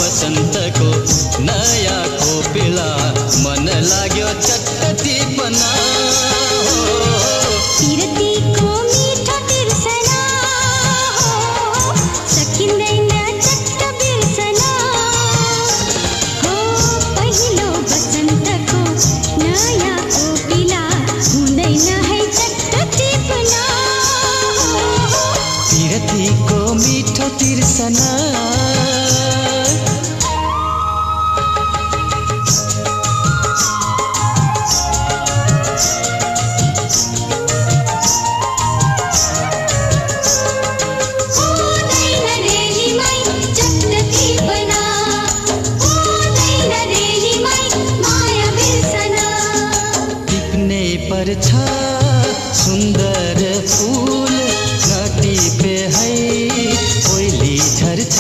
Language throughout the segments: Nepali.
बसन्तको नयाँ कोपिला मन लाग्यो चटपटी बना पिरतीको मिठो तिर्सना सकिँदैन चट्ट बिर्सना हो पहिलो बसन्तको नयाँ कोपिला हुँदैन है चट्ट टिप्ना पिरतीको मिठो तिर्सना छ सुन्दर फूल नटिपे है कोइली झर्छ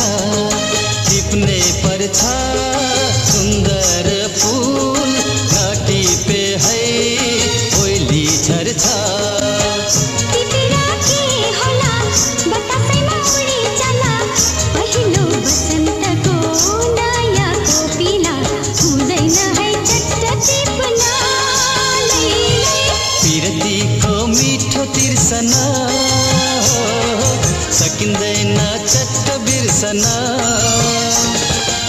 टिप्ने पर्छ सुन्दर फूल नटिपे है कोइली झर्छ तिर्सना सकिँदैन चट्ट बिर्सना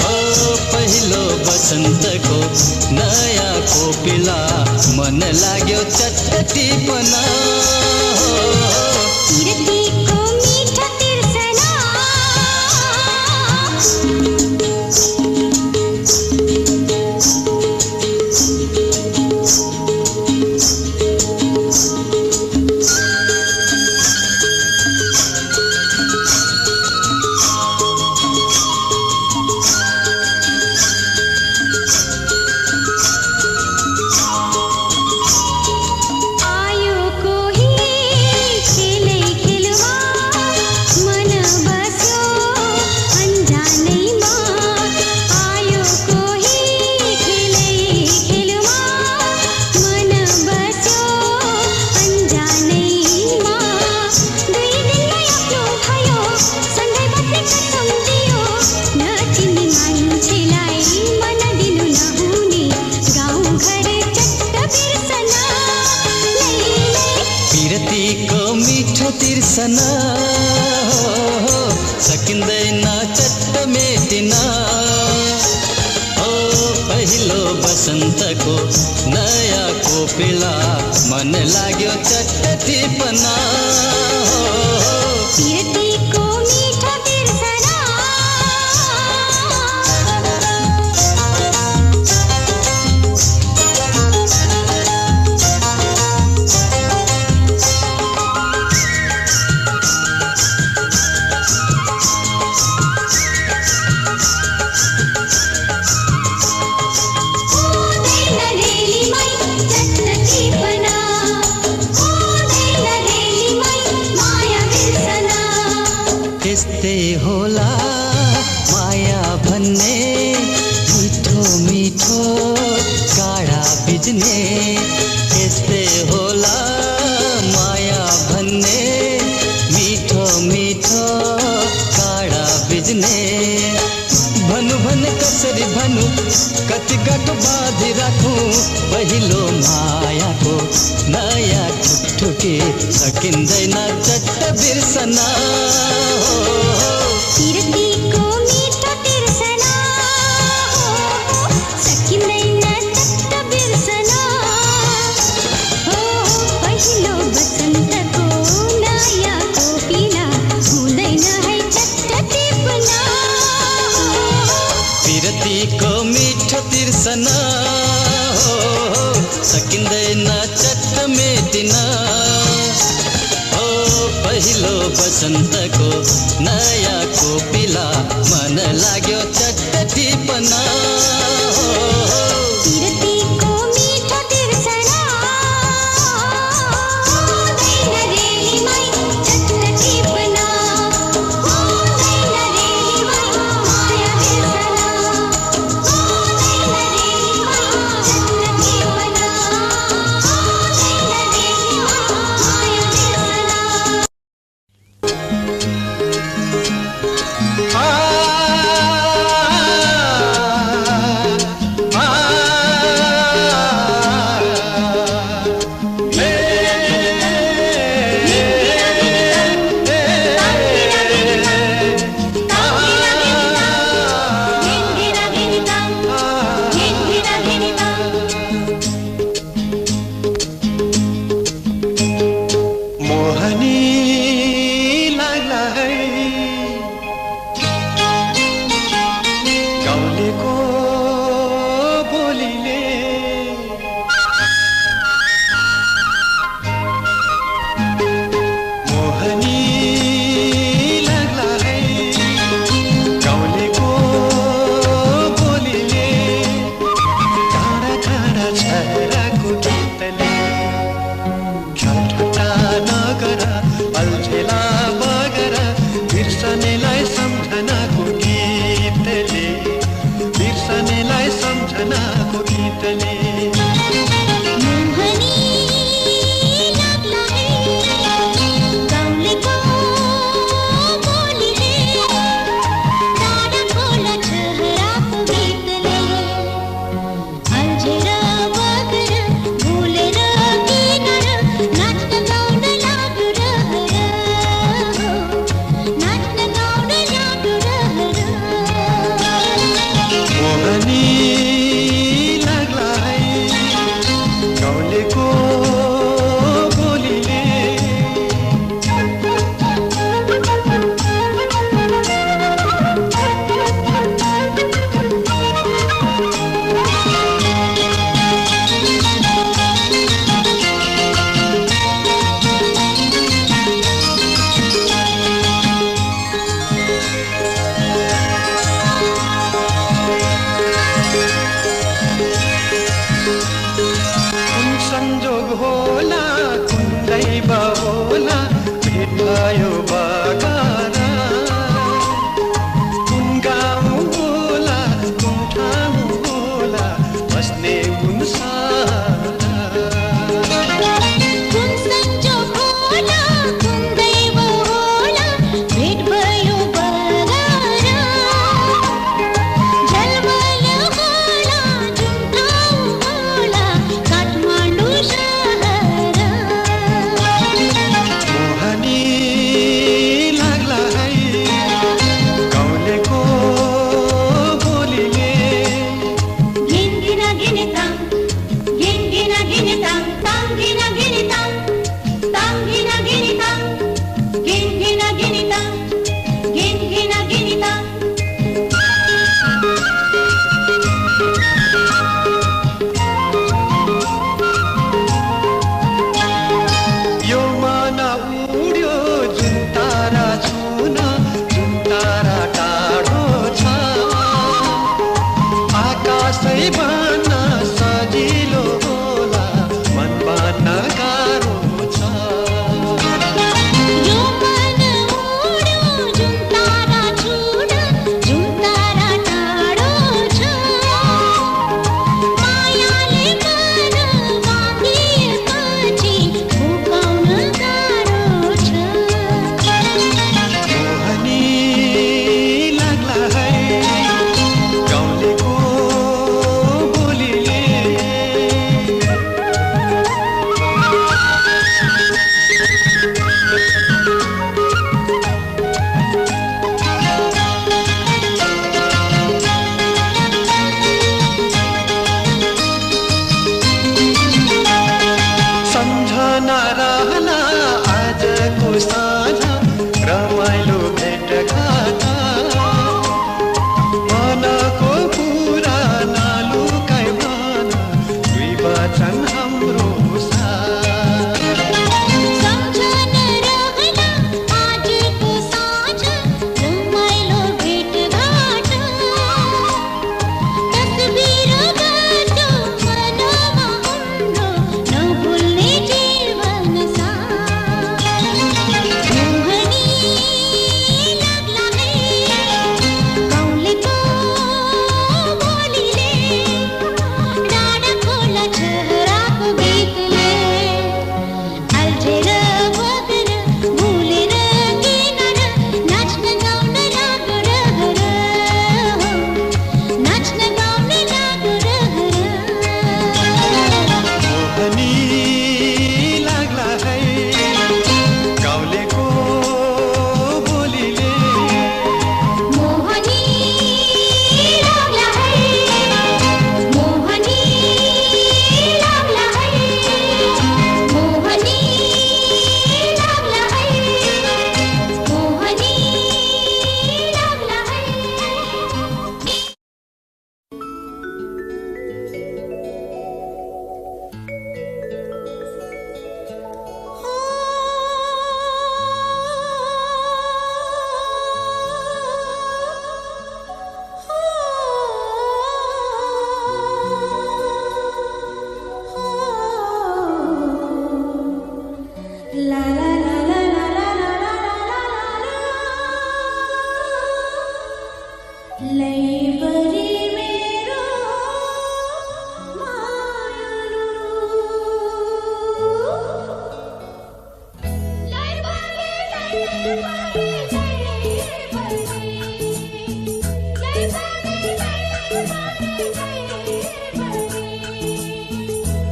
ओ पहिलो बसन्तको नयाँ कोपिला मन लाग्यो चट्ट टिप्ना पिरतीको मिठो तिर्सना तिर्सना सकिँदैन चट्ट मेटिना ओ पहिलो बसन्तको नयाँ कोपिला मन लाग्यो चट्ट टिप्ना पिरतीको मिठो तिर्सना त्यस्तै होला माया भन्ने मिठो मिठो काँडा बिज्ने त्यस्तै होला माया भन्ने मिठो मिठो काँडा बिज्ने भनु भन कसरी भनु कति गाँठो बाँधि राखौँ पहिलो मायाको नयाँ ठुकठुकी सकिँदैन चट्ट बिर्सना पिरतीको मिठो तिर्सना सकिँदैन चट्ट बिर्सना हो पहिलो बसन्तको नयाँ कोपिला हुँदैन है चट्ट टिप्ना पिरतीको मिठो तिर्सना सकिँदैन चट्ट मेटिना ओ पहिलो बसन्तको नयाँ कोपिला मन लाग्यो चट्ट टिप्ना पिरतीको मिठो तिर्सना हुँदैन रेलीमै चट्ट टिप्ना हुँदैन रेलीमै माया बिर्सना हुँदैन रेलीमै चट्ट टिप्ना हुँदैन रेलीमै माया बिर्सना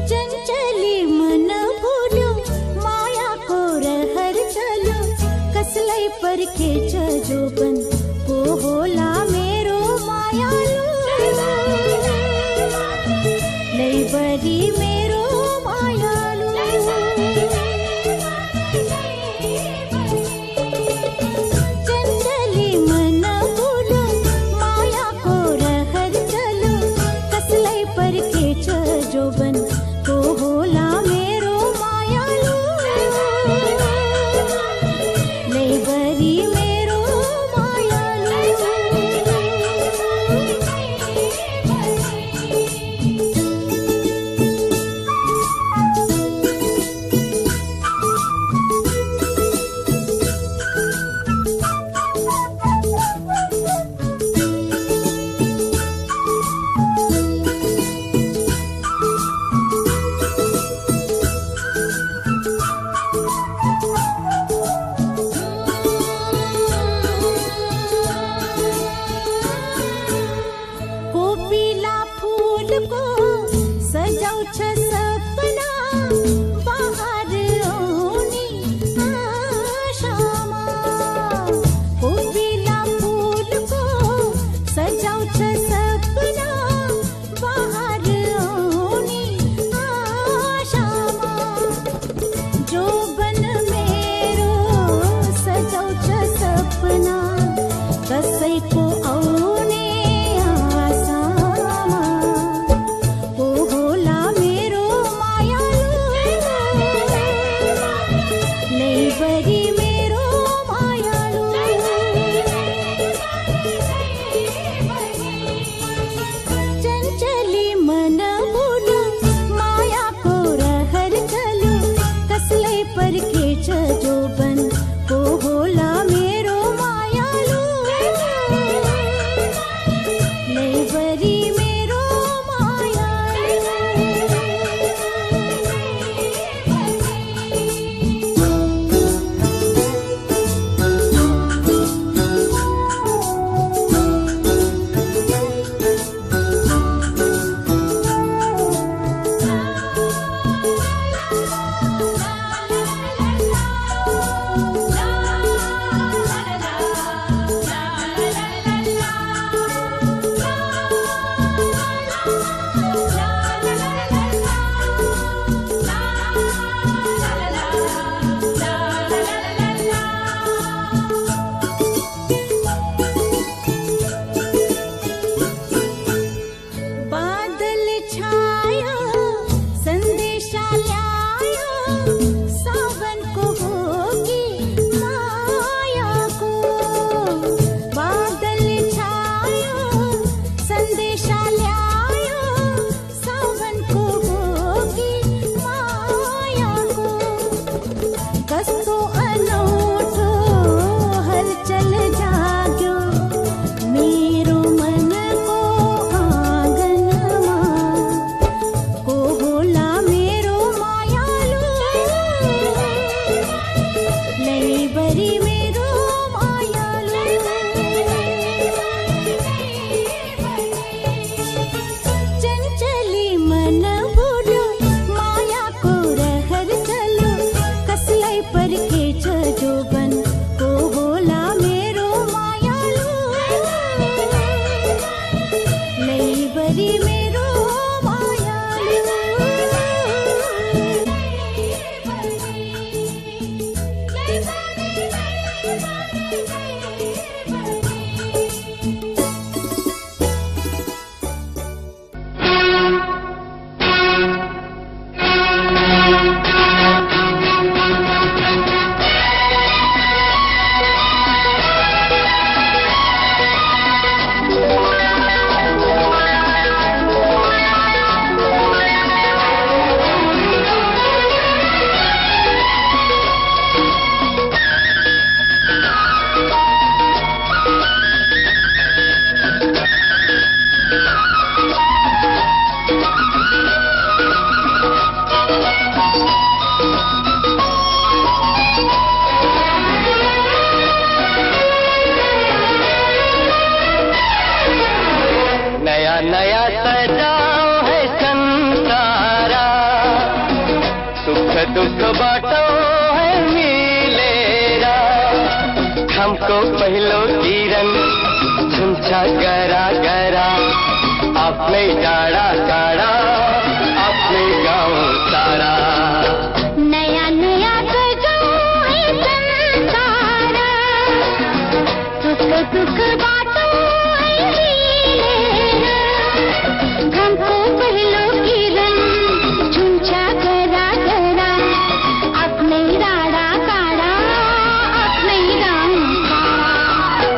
चंचली मन भूलो माया को रहर चलो कसलई पर खेच जोबन को होला मेरो मायालू लई बरी मेरो मायालू चंचली मन भूलो माया को रहर चलो कसलई पर खेच जोबन को होला मेरो मायालू लई बरी मेरो मायालू कोपिला फूल को सजाऊ छ सपना बाहर ओनी आशामा कोपिला फूल को सजाऊ छ सपना बाहर ओनी आशामा जो बन मेरो सजाऊ छ सपना कसई को औने को होला मेरो मायालू लई बरी मेरो मायालू चंचली मन भूलो माया को रहर चलो कसलई पर खेच जोबन को होला मेरो मायालू लई बरी मेरो बादल छाया संदेशा लाया सावन को होगी माया को बादल छाया संदेशा लाया सावन को होगी माया को कस्तो अनोठो हलचल जाग्यो मेरो मन को आंगनमा को होला मेरो मायालू लई बरी मेरो मायालू चंचली मन भूलो माया को रहर चलो कसलई पर खेच जोबन को होला मेरो मायालू लई बरी मेरो मायालू नया नया सजाओ है संसारा, सुख दुख बांटो है मिलेरा। हमको पहलो किरण झुंझा गरा गरा, आपने डाड़ा काड़ा आपने गाँव सारा। नया नया सजाओ है संसारा, सुख दुख बांटो है मिलेरा। हमको पहलो किरण झुंझा गरा गरा, अपने राड़ा काड़ा अपने राम सारा।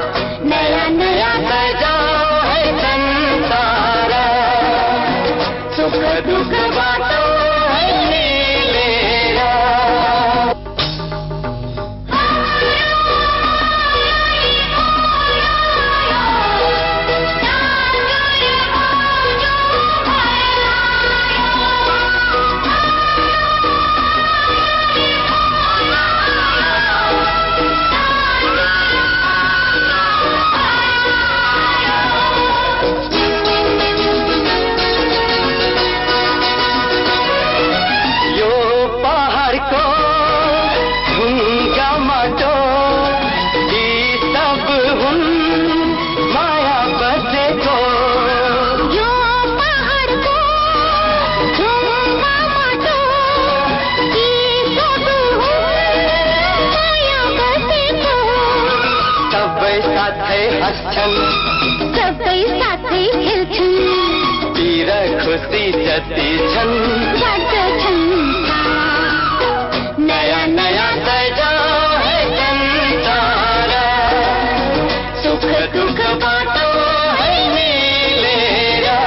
नया नया सजाओ है संसारा, सुख दुख बांटो है मिलेरा। यो पहाड़ को ढूंगा माटो, ई सब हुन माया बसे को। यो पहाड़ को ढूंगा माटो, ई सब माया बसे को। सब साथे हसन सब साथे खेलछन्, पीर खुशी जति छन्। बड छन् नया नया सजाओ है संसारा, सुख दुख बांटो है मिलेरा।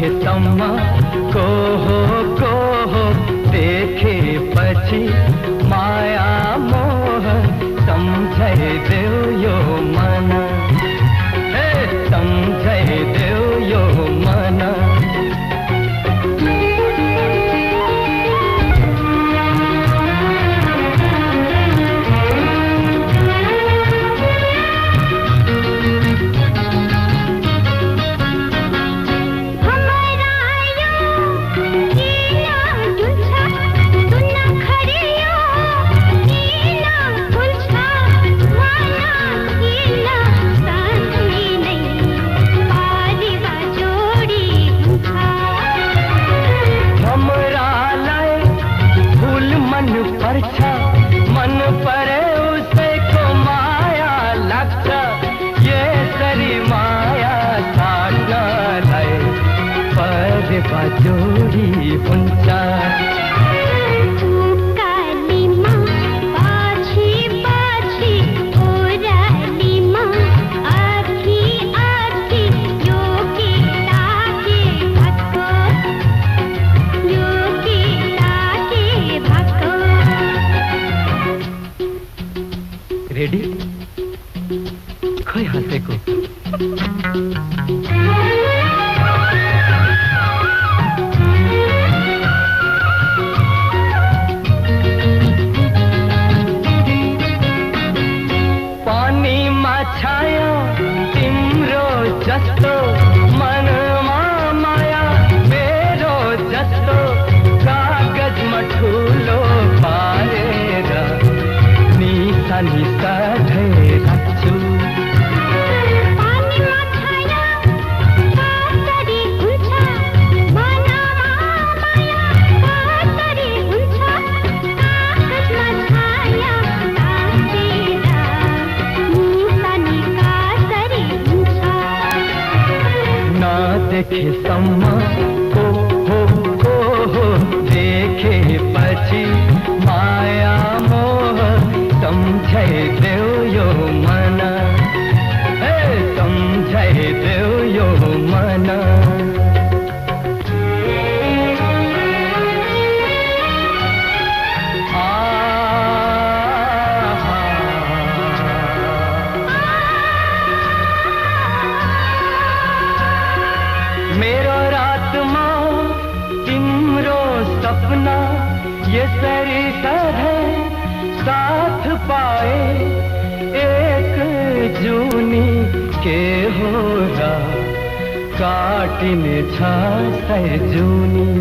देखे सम्मा को हो देखे पछि माया मोह सम्झै देऊ यो मन, हे सम्झै देऊ यो मन। मन परे उसे को माया लाग्छ, यसरी माया साट्न लाई परेपा जोडी हुन्छ। रेडी खै हाँसेको पानीमा छाया तिम्रो जस्तो मनमा माया मेरो जस्तो कागजमा ठुलो पारेर निसा निसा राख्छु। पानीमा छाया कसरी हुन्छ मनमा माया कसरी हुन्छ, कागजमा छाया राखेर निसा निसा कसरी हुन्छ। नदेखेसम्म को हो देखे पछि माया मोह सम्झै देऊ यो मन, हे सम्झै देऊ यो मन। मेरो रातमा तिम्रो सपना यसरी सधैँ साथ पाए एक जुनी के हो र काटिने छ सय जुनी।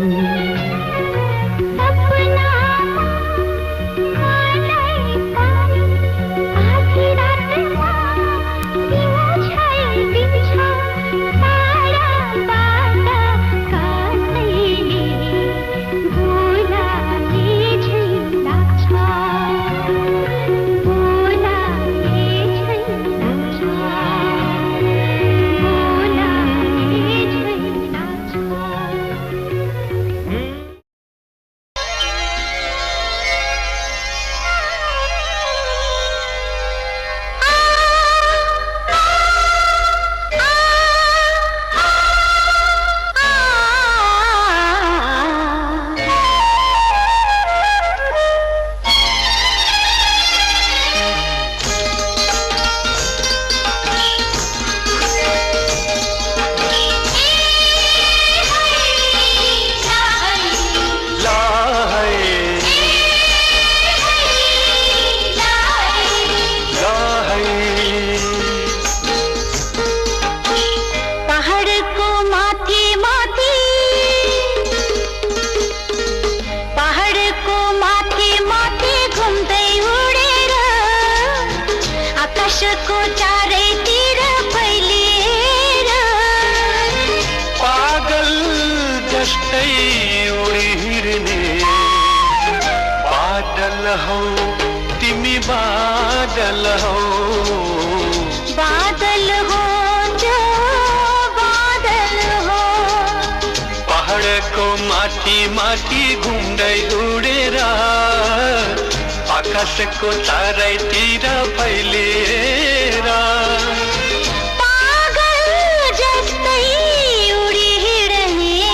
को चारैतिर फैलिएर पागल जस्तै उडिहिँड्ने बादल हौ तिमी, बादल हौ बादल हो जो बादल हो। पहाडको माथि माथि घुम्दै उडेर आकाशको चारैतिर फैलिएर पागल जस्तै उडिहिँड्ने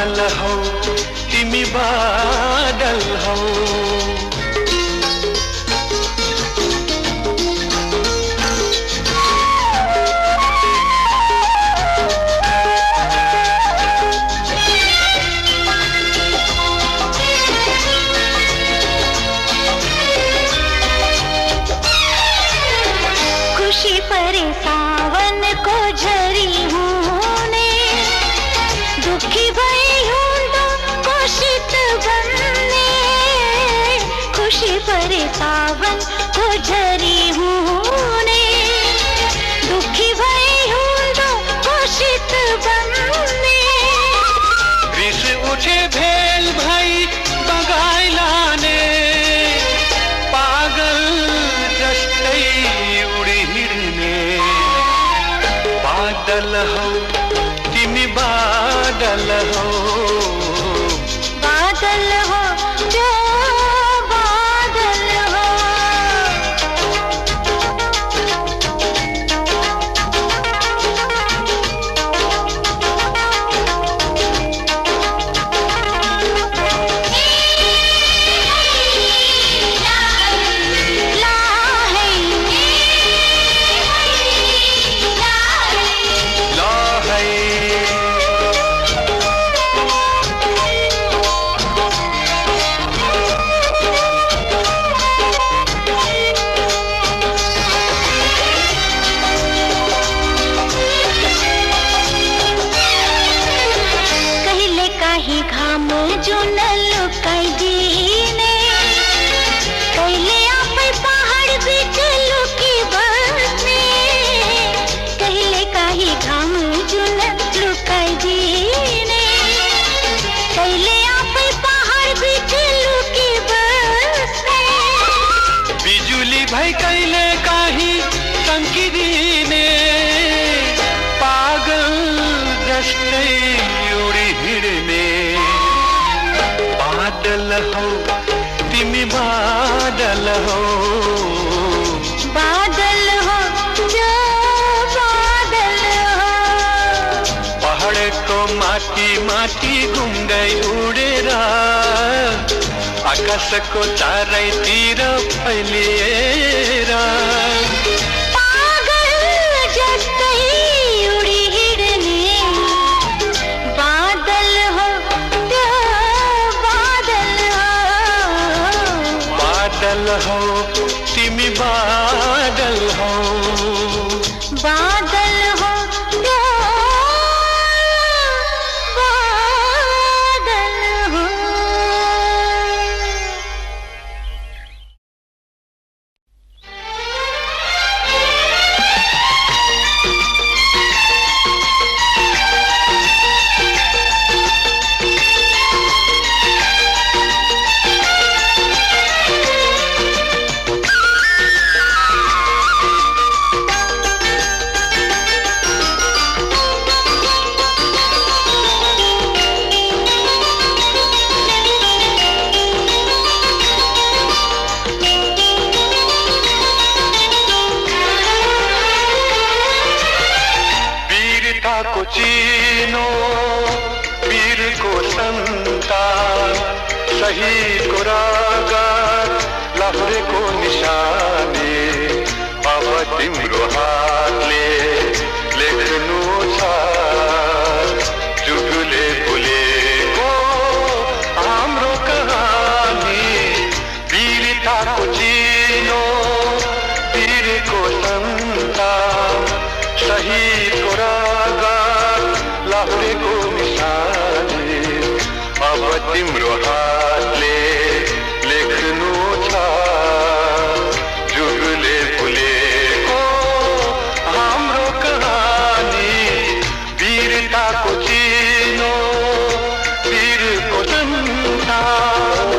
बादल हौ तिमी बादल हौ खुशी परे सावन को झरी हूँ ने दुखी भई हूँ को शीत बनने खुशी परे सावन को झरी हूँ ने दुखी भई हूँ को शीत बनने रिस उठे भेल भाई बगाई लाने पागल जस्तै उड़ी हिँड्ने बादल हौ तिमी बादल हौ बादल हो जो बादल हो घाम जुन लुकाई दीने कैले आप पहाड़ बीच लुकी बसने कहले काही घाम जुन लुकाई दीने कैले आप पहाड़ बीच लुकी बसने बिजुली भई कैले काही चम्की दिने पागल जस्तै उडी हिँड्ने बादल हौ तिमी बादल हौ बादल हो जो बादल हो पहाडको माथि माथि घुम्दै उडेर आकाशको चारैतिर फैलिएर पागल जस्तै उडी हिँड्ने बादल हो त्यो बादल हो बादल हौ तिमी बादल हौ बादल हो त्यो बादल हो वीरताको चिनो वीरको सन्तान शहीदको रगत लहरेको निशानी अब तिम्रो हातले लेख्नु छ जुगुले भुलेको हाम्रो कहानी वीरताको चिनो वीरको सन्तान शहीदको रगत लहरेको निशानी अब तिम्रो हातले लेख्नु छ जुगुले भुलेको हाम्रो कहानी वीरताको चिनो वीरको सन्तान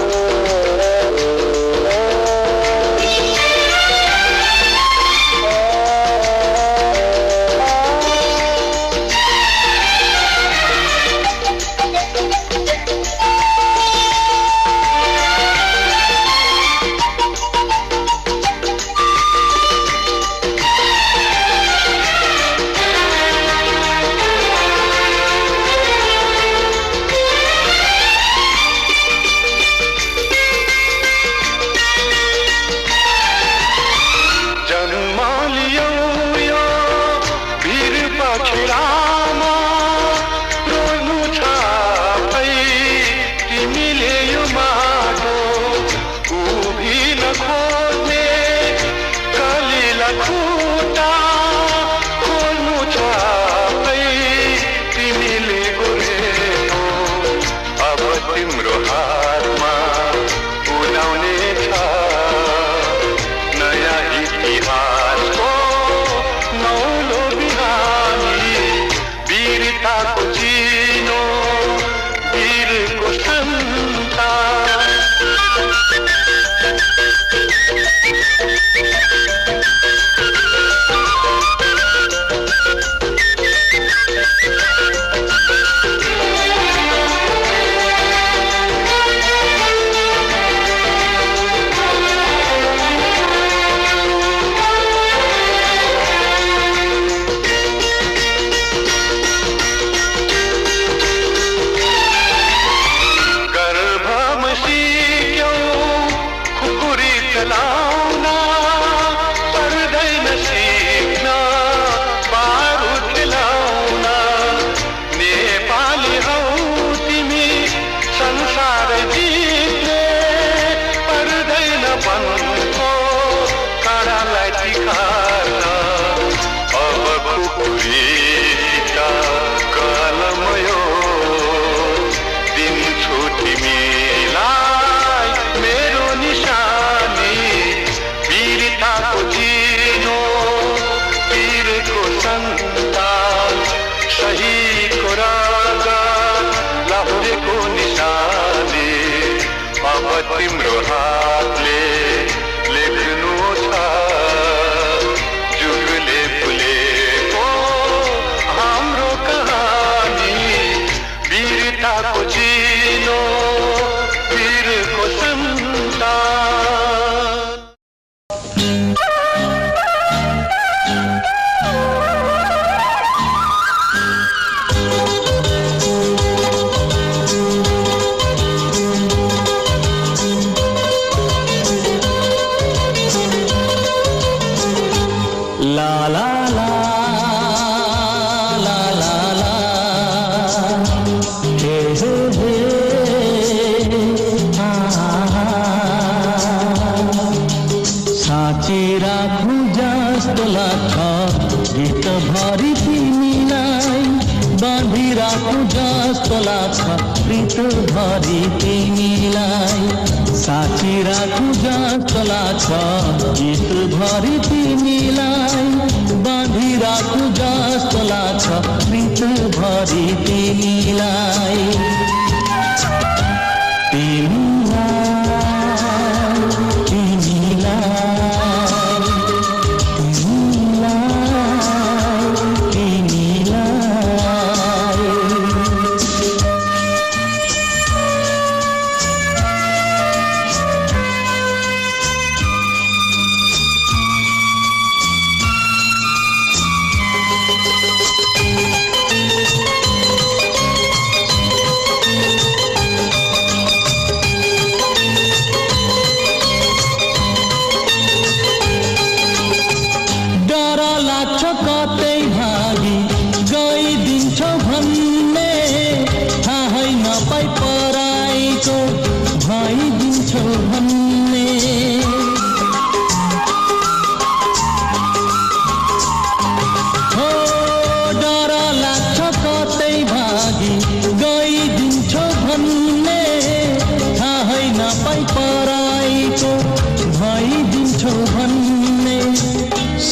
तिम्रो हातले लेख्नु छ जुगले फुलेको हाम्रो कहानी वीरताको चिनो वीरको सन्तान। प्रीत भरी तिमीलाई साँची राखु जस्तो लाग्छ गीत भरी तिमीलाई बाँधी राखु जस्तो लाग्छ प्रीत भरी तिमीलाई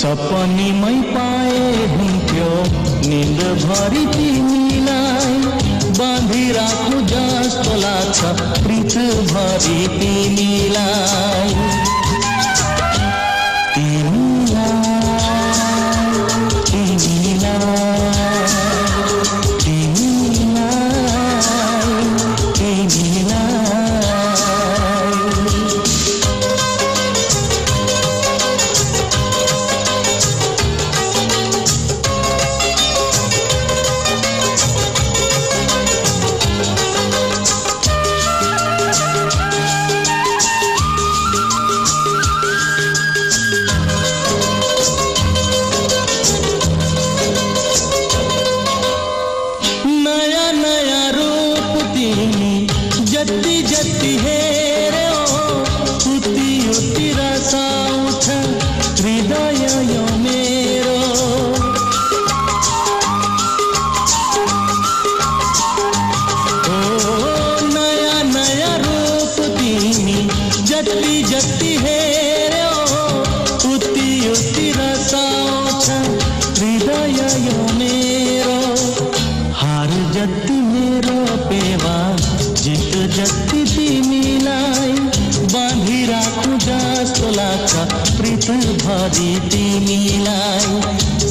सपनीमै पाए हुन्थ्यो निन्द भरी तिमीलाई बाँधी राखु जस्तो लाग्छ प्रीत भरी तिमीलाई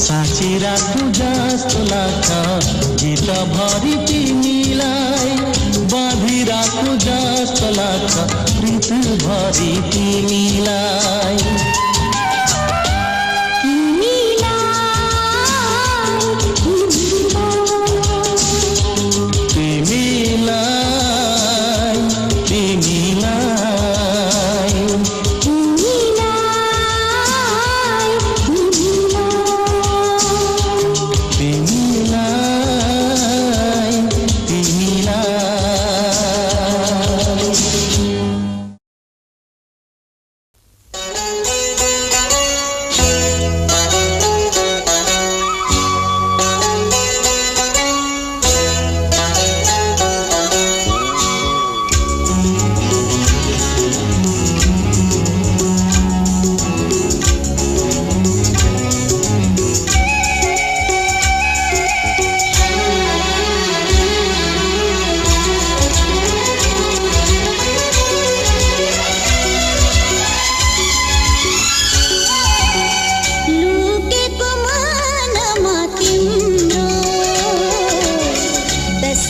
साँची राखु जस्तो लाग्छ गीत भरी तिमीलाई बाँधी राखु जस्तो लाग्छ प्रीत भरी तिमीलाई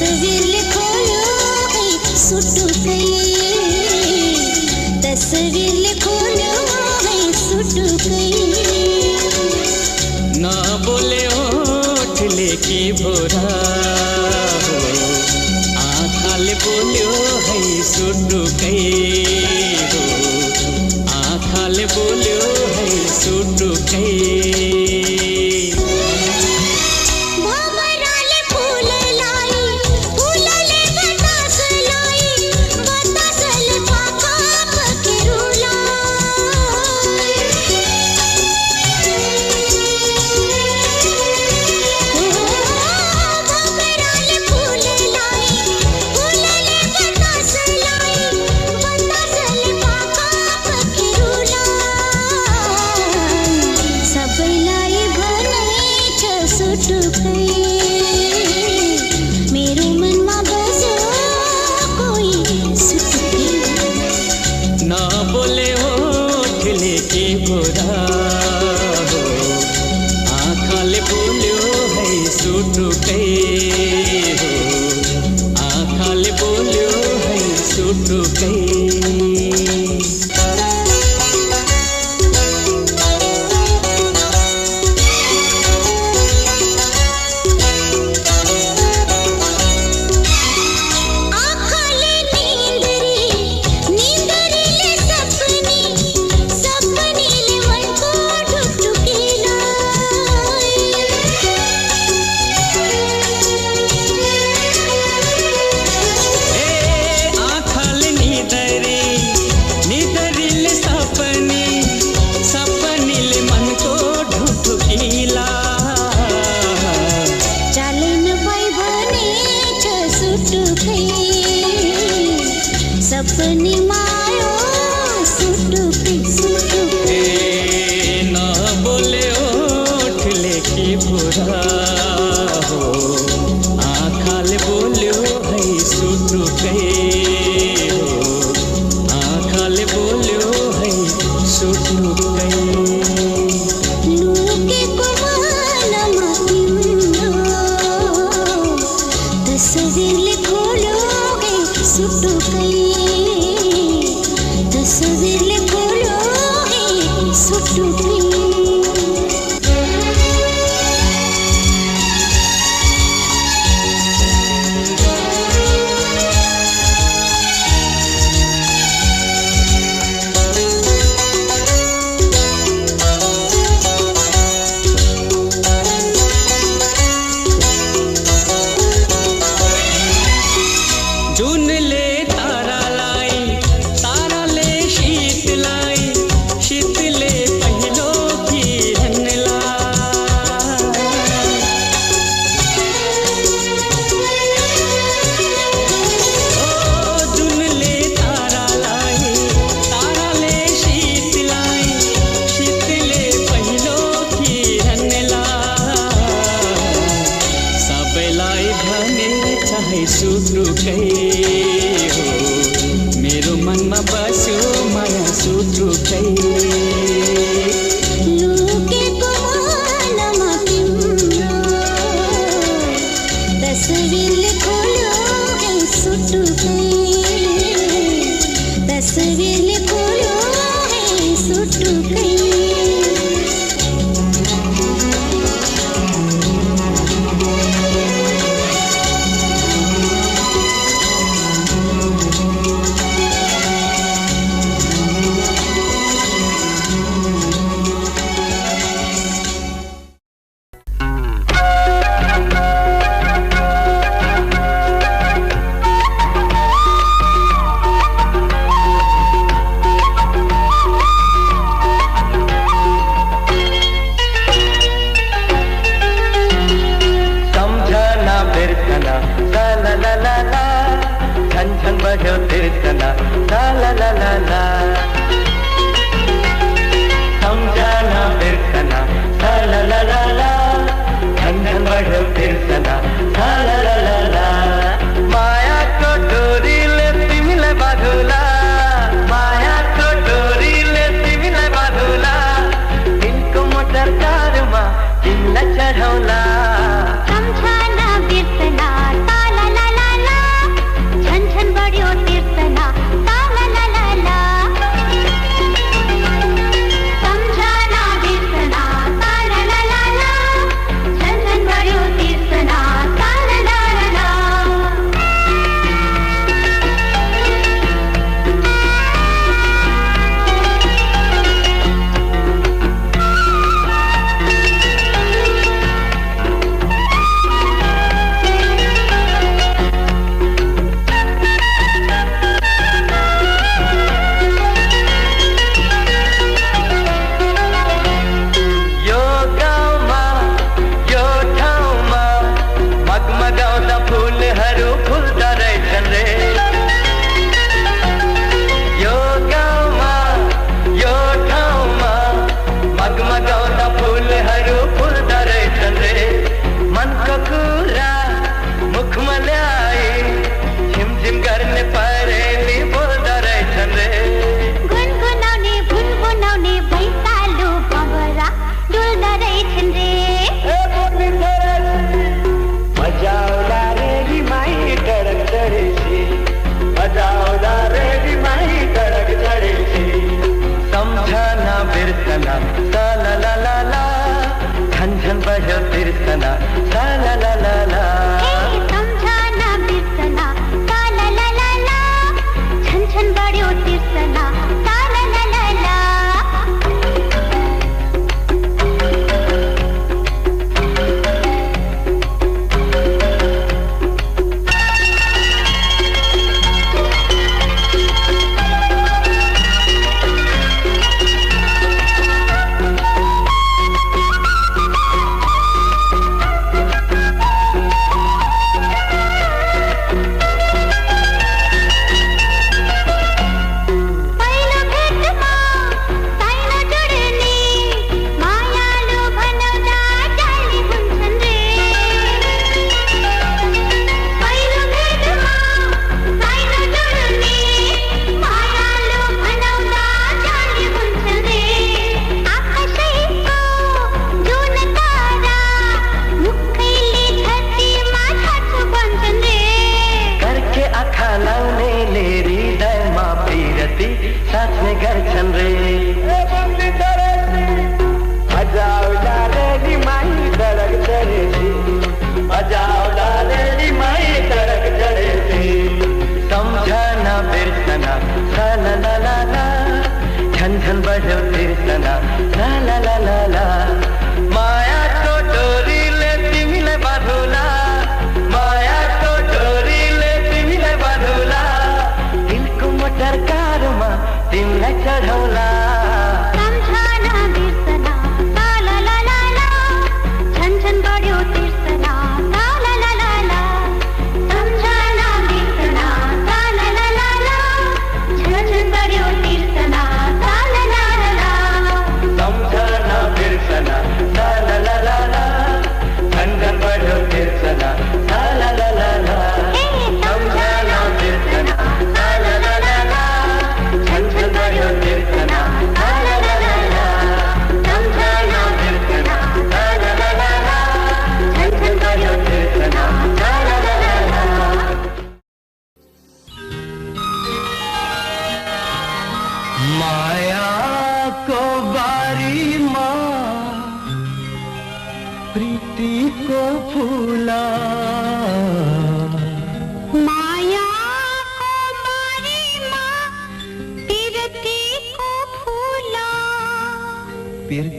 तस्वीर लिखो लो है सुट गई, तस्वीर लिखो लो है सुट गई। ना बोले ओठ लेके भोरा हो, आँखाले बोल्यो है सुट गई हो, आँखाले बोल्यो है सुट गई।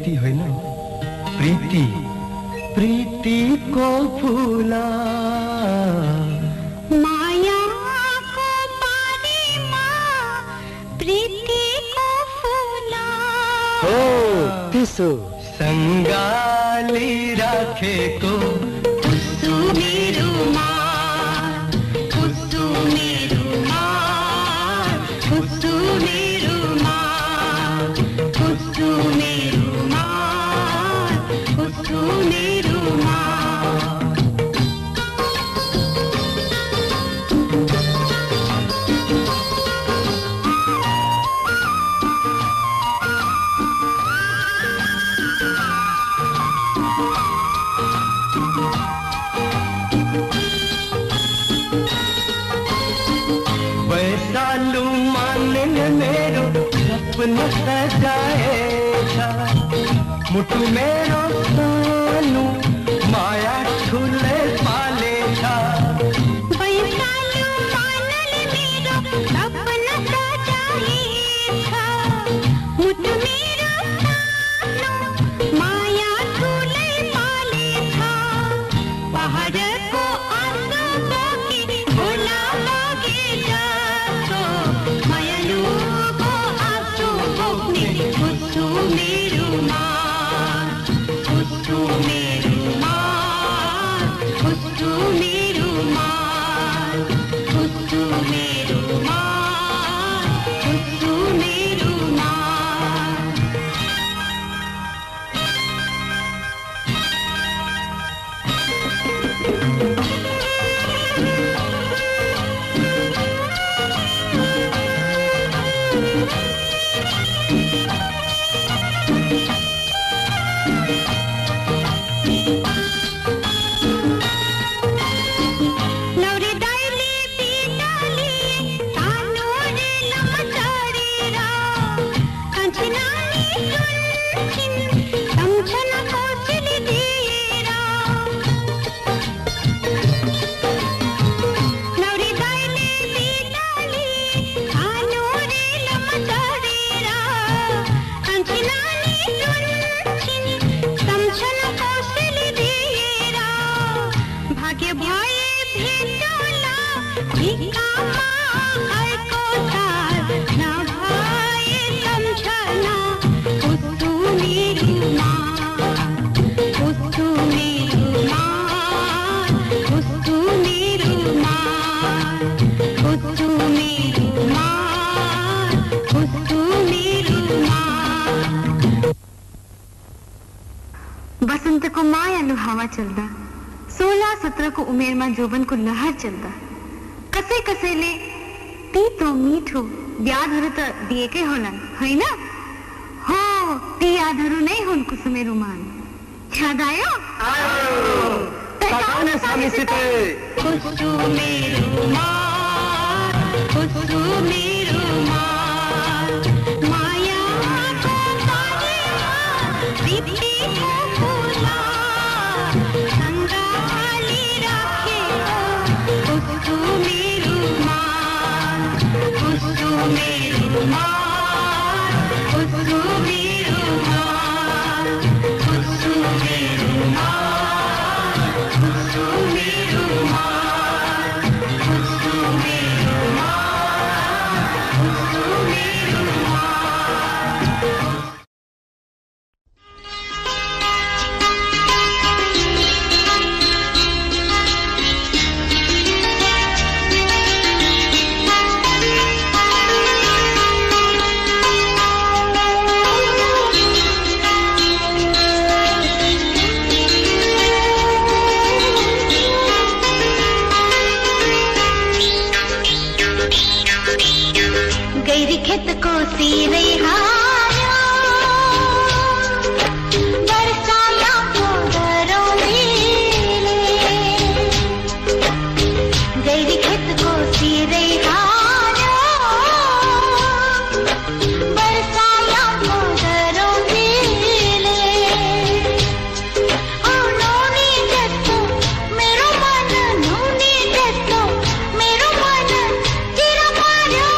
प्रीति होइन प्रीति प्रीति को फूला माया को पानीमा प्रीति को फूला हो त्यसो सङ्गाली राखेको कुसुमेरुमा कुसुमेरुमा कुसुमेरुमा कुसुमेरुमा कुसुमेरुमा वैशालू मानन मेरो सपना सजाएछ मुटु मेरो सानो माया ठुलै पालेछ वैशालू मानन मेरो सपना सजाएछ मुटु मेरो सानो माया ठुलै पालेछ पहाडको आँसु बोकी खोला बगे जस्तो मायालुको आँसु बोक्ने कुसुमेरुमा कुसुमेरुमा कुसुमेरुमा कुसुमेरुमा कुसुमेरुमा लौरे दाइले बिटाले सानो रे लम चढेर कान्छी नानी सुन्छिन् सम्झना कोसेली दिएर लौरे दाइले बिटाले सानो रे लम चढेर कान्छी नानी सुन्छिन् सम्झना कोसेली दिएर भाग्य भए भेटौँला भिकामा अर्को साल नभए सम्झना कुसुमेरुमा कुसुमेरुमा कुसुमेरुमा कुसुमेरुमा कुसुमेरुमा बसन्तको मायालु हावा चल्दा 16-17 को उमेरमा जोबनको लहर चल्दा कसै कसैले तितो मिठो यादहरू त दिएकै होलान् हैन हो ती यादहरू नै हुन् कुसुमेरुमा याद आयो तकाउन सामीसित कुसुमेरुमा कुसुमेरुमा मायाको पानीमा प्रीतिको फूला सङ्गाली राखेको कुसुमेरुमा कुसुमेरुमा कुसुमेरुमा कुसुमेरुमा कुसुमेरुमा कुसुमेरुमा कुसुमेरुमा गैरी खेत को सिरै हार्यो वर्षाया गरौँलीले गैरी खेत को सिरै हार्यो वर्षाया गरौँलीले औ नौनी जस्तो मेरो मन नौनी जस्तो मेरो मन चिर पार्यो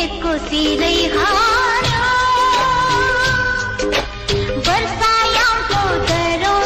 खेतको सिरै हाल्यो वर्षायामको गरौँ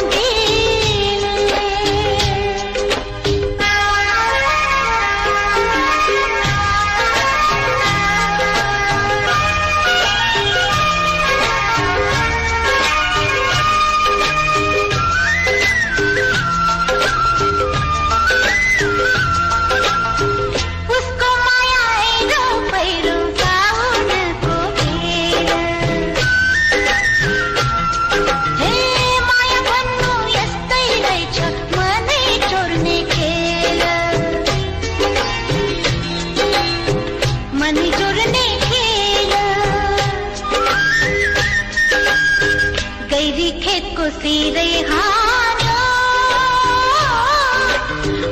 खेतको सिरै हाल्यो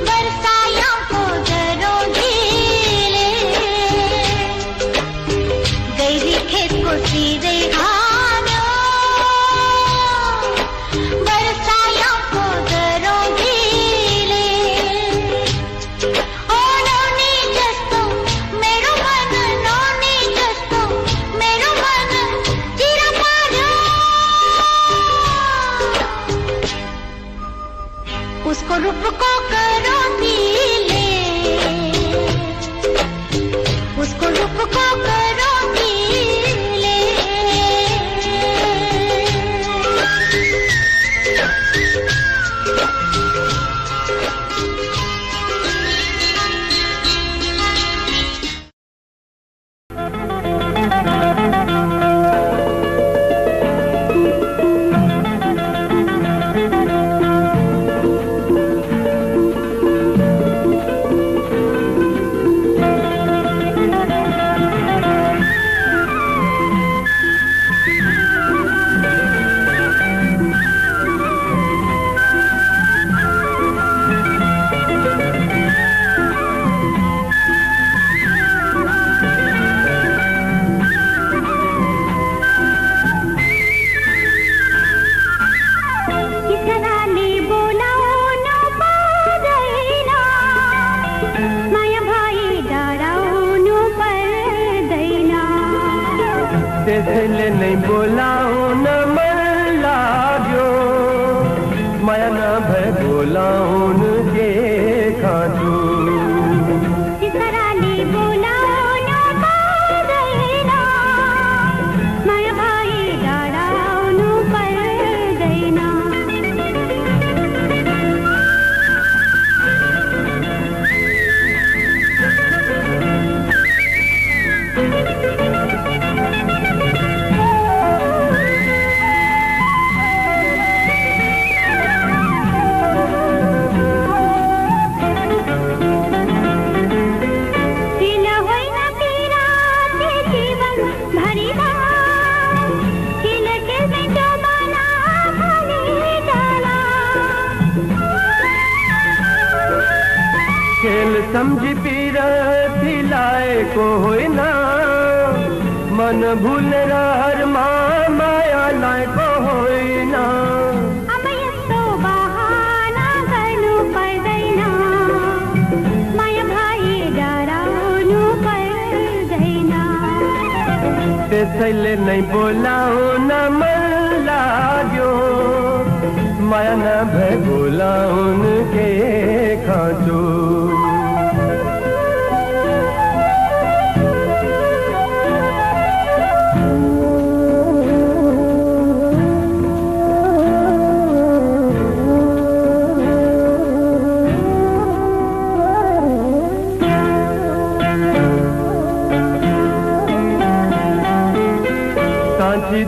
वर्षायामको गरौँ ढिले गैरी खेतको सिरै हाल्यो वर्षायामको गरौँ ढिले ओ नौनी जस्तो मेरो मन नौनी जस्तो मेरो मन चिर पार्यो उसको रूपको करो नीले उसको रूपको करो नीले त्यसैले नै बोलाउन मन लाग्यो माया नभए बोलाउन के खाँचो त्यसराले बोलाउन पर्दैन माया भई डराउनु पर्दैन खेल सम्झी पिरती लाएको होइन मन भुलेर हरमा माया लाएको होइन अब यस्तो बहाना गर्नु पर्दैन माया भई डराउनु पर्दैन त्यसैले नै बोलाउन मन लाग्यो माया नभए बोलाउन के खाँचो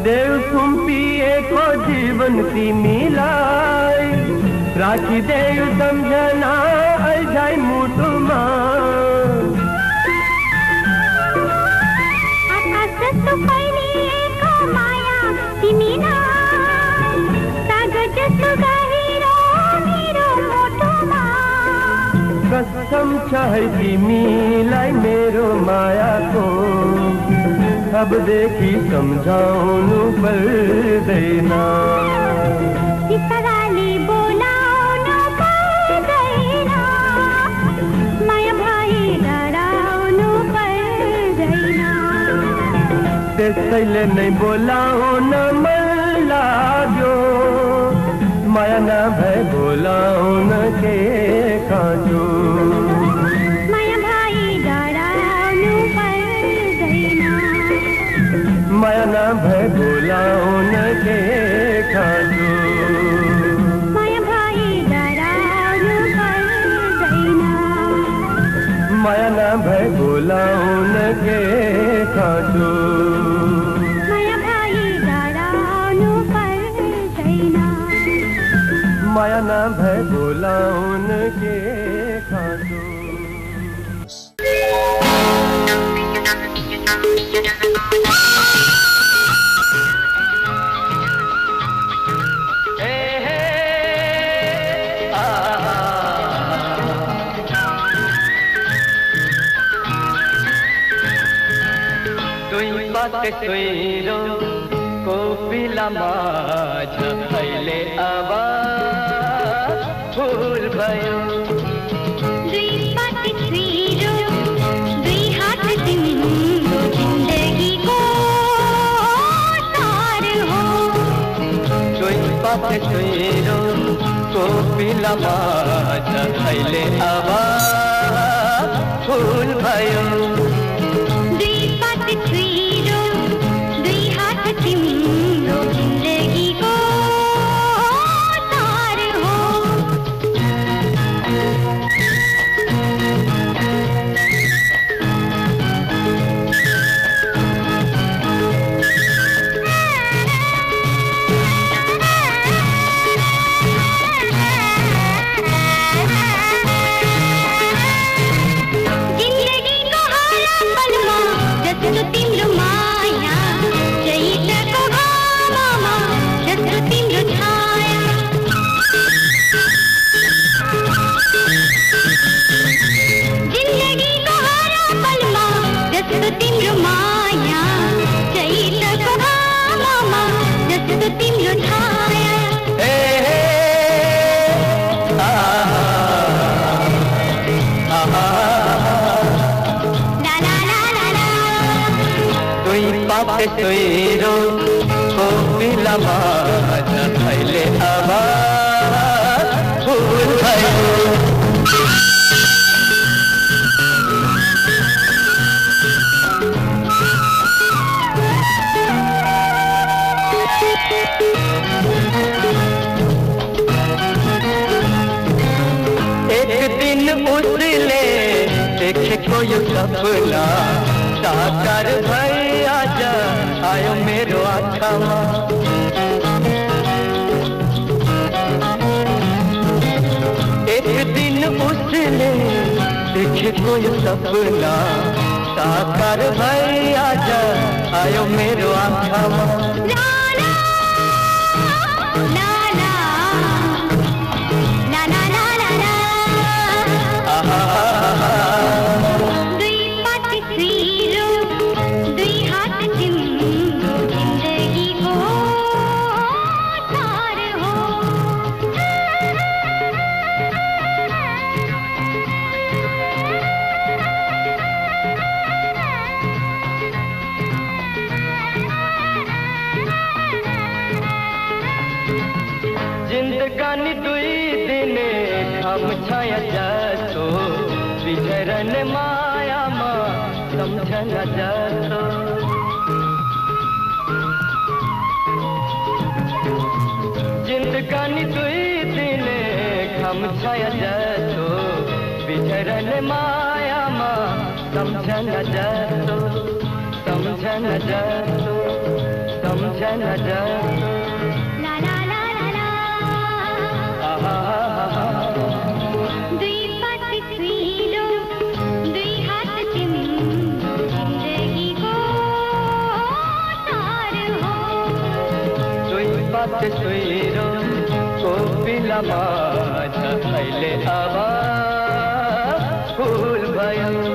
देव सुम्पिएको जीवन तिमीलाई राखिदेऊ सम्झना अझै मुटुमा आकाश जस्तो फैलिएको माया तिमी न सागर जस्तो गहिरो मेरो मुटुमा कसम छ है तिमीलाई मेरो मायाको अबदेखि सम्झाउनु पर्दैन त्यसराले बोलाउन पर्दैन माया भई डराउनु पर्दैन त्यसैले नै बोलाउन मन लाग्यो माया नभए बोलाउन के खाँचो माया भाइ डराउनु पर्दैन माया नभए बोलाउन के खाँचो माया भाइ डराउनु पर्दैन माया नभए बोलाउन के खाँचो माया भाइ डराउनु पर्दैन माया नभए बोलाउन के खाँचो सोइरो कोपिला माझ अहिले अब फुल भयो दुई पाटी सुइरो दुई हात तिम्रो जिन्दगीको तार हो दुई पाटी सुइरो कोपिला माझ अहिले अब फुल भयो तिम्रो जिन्दगीको तार हो जिन्दगीको हर पलमा जस्तो तिम्रो माया चैतको घाममा जस्तो तिम्रो छाया जिन्दगीको हर पलमा जस्तो तिम्रो माया चैतको घाममा जस्तो तिम्रो छाया पापे सोइरो कोपिला माझ अहिले अब फुल भयो एक दिन उसले देखेको यो सपना साकार भई आज आयो मेरो आँखामा एक दिन उसले देखेको यो सपना साकार भई आज आयो मेरो आँखामा जिन्दगानी दुई दिने घाम छाया जस्तो बिछरन मायामा सम्झन जस्तो जिन्दगानी दुई दिने घाम छाया जस्तो बिछरन मायामा सम्झन जस्तो सम्झन जस्तो सम्झन जस्तो दुई पाटी सुइरो दुई हात तिम्रो जिन्दगीको तार हो दुई पाटी सुइरो कोपिला माझ अहिले अब फुल भयो